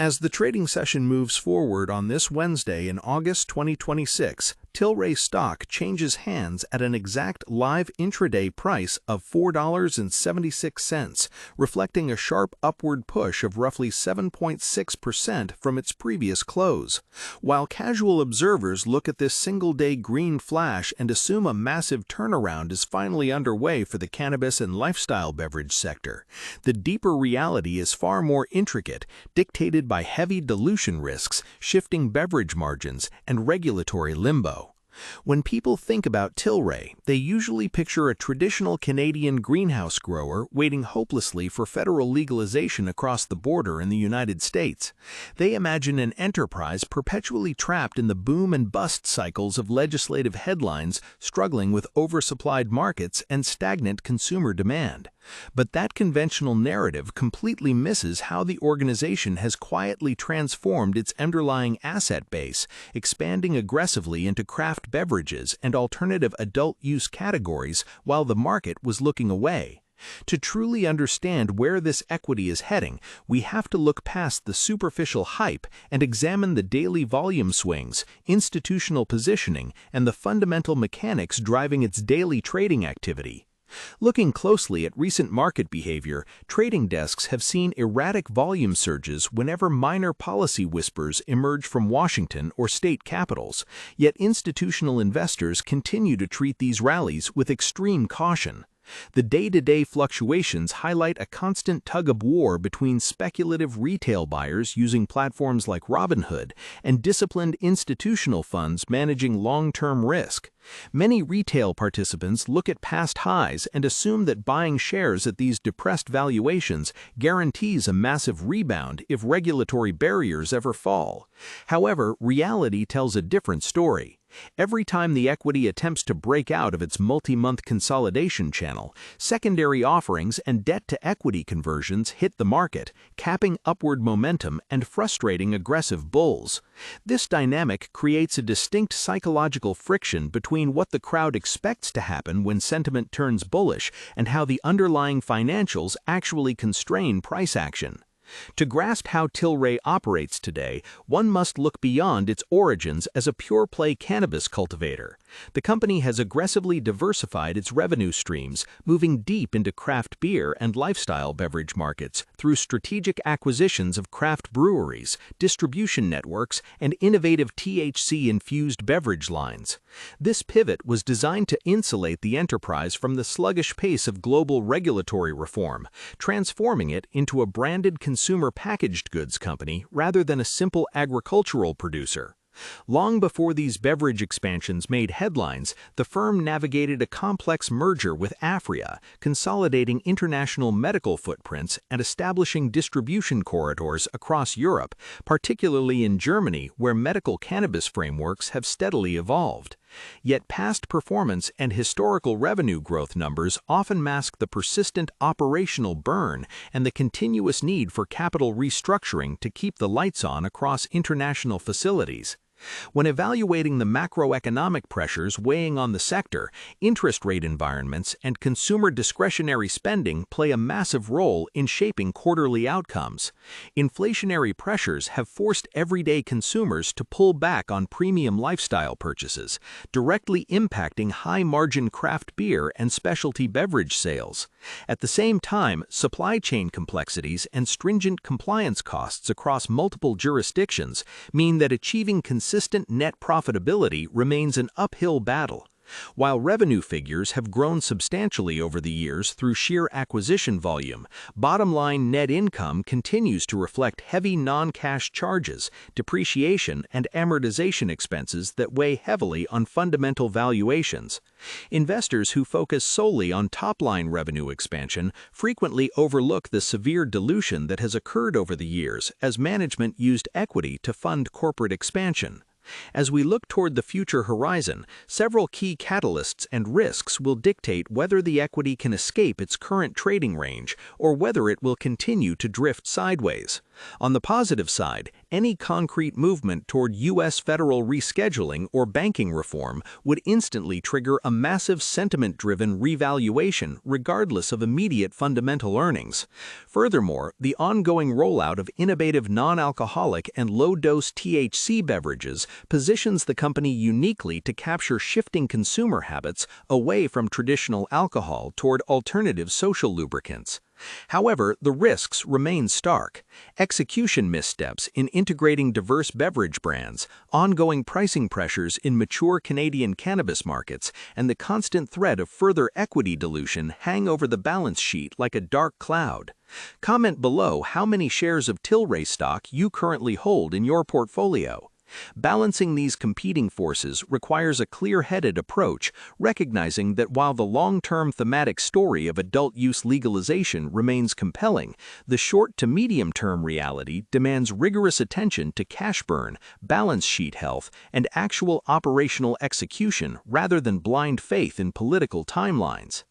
As the trading session moves forward on this Wednesday in August 2026, Tilray stock changes hands at an exact live intraday price of $4.76, reflecting a sharp upward push of roughly 7.6% from its previous close. While casual observers look at this single-day green flash and assume a massive turnaround is finally underway for the cannabis and lifestyle beverage sector, the deeper reality is far more intricate, dictated by heavy dilution risks, shifting beverage margins, and regulatory limbo. When people think about Tilray, they usually picture a traditional Canadian greenhouse grower waiting hopelessly for federal legalization across the border in the United States. They imagine an enterprise perpetually trapped in the boom and bust cycles of legislative headlines, struggling with oversupplied markets and stagnant consumer demand. But that conventional narrative completely misses how the organization has quietly transformed its underlying asset base, expanding aggressively into craft beverages and alternative adult-use categories while the market was looking away. To truly understand where this equity is heading, we have to look past the superficial hype and examine the daily volume swings, institutional positioning, and the fundamental mechanics driving its daily trading activity. Looking closely at recent market behavior, trading desks have seen erratic volume surges whenever minor policy whispers emerge from Washington or state capitals, yet institutional investors continue to treat these rallies with extreme caution. The day-to-day fluctuations highlight a constant tug-of-war between speculative retail buyers using platforms like Robinhood and disciplined institutional funds managing long-term risk. Many retail participants look at past highs and assume that buying shares at these depressed valuations guarantees a massive rebound if regulatory barriers ever fall. However, reality tells a different story. Every time the equity attempts to break out of its multi-month consolidation channel, secondary offerings and debt-to-equity conversions hit the market, capping upward momentum and frustrating aggressive bulls. This dynamic creates a distinct psychological friction between what the crowd expects to happen when sentiment turns bullish and how the underlying financials actually constrain price action. To grasp how Tilray operates today, one must look beyond its origins as a pure-play cannabis cultivator. The company has aggressively diversified its revenue streams, moving deep into craft beer and lifestyle beverage markets through strategic acquisitions of craft breweries, distribution networks, and innovative THC-infused beverage lines. This pivot was designed to insulate the enterprise from the sluggish pace of global regulatory reform, transforming it into a branded consumer packaged goods company rather than a simple agricultural producer. Long before these beverage expansions made headlines, the firm navigated a complex merger with Aphria, consolidating international medical footprints and establishing distribution corridors across Europe, particularly in Germany, where medical cannabis frameworks have steadily evolved. Yet past performance and historical revenue growth numbers often mask the persistent operational burn and the continuous need for capital restructuring to keep the lights on across international facilities. When evaluating the macroeconomic pressures weighing on the sector, interest rate environments and consumer discretionary spending play a massive role in shaping quarterly outcomes. Inflationary pressures have forced everyday consumers to pull back on premium lifestyle purchases, directly impacting high-margin craft beer and specialty beverage sales. At the same time, supply chain complexities and stringent compliance costs across multiple jurisdictions mean that achieving consistent net profitability remains an uphill battle. While revenue figures have grown substantially over the years through sheer acquisition volume, bottom-line net income continues to reflect heavy non-cash charges, depreciation, and amortization expenses that weigh heavily on fundamental valuations. Investors who focus solely on top-line revenue expansion frequently overlook the severe dilution that has occurred over the years as management used equity to fund corporate expansion. As we look toward the future horizon, several key catalysts and risks will dictate whether the equity can escape its current trading range or whether it will continue to drift sideways. On the positive side, any concrete movement toward U.S. federal rescheduling or banking reform would instantly trigger a massive sentiment-driven revaluation regardless of immediate fundamental earnings. Furthermore, the ongoing rollout of innovative non-alcoholic and low-dose THC beverages positions the company uniquely to capture shifting consumer habits away from traditional alcohol toward alternative social lubricants. However, the risks remain stark. Execution missteps in integrating diverse beverage brands, ongoing pricing pressures in mature Canadian cannabis markets, and the constant threat of further equity dilution hang over the balance sheet like a dark cloud. Comment below how many shares of Tilray stock you currently hold in your portfolio. Balancing these competing forces requires a clear-headed approach, recognizing that while the long-term thematic story of adult-use legalization remains compelling, the short to medium-term reality demands rigorous attention to cash burn, balance sheet health, and actual operational execution rather than blind faith in political timelines.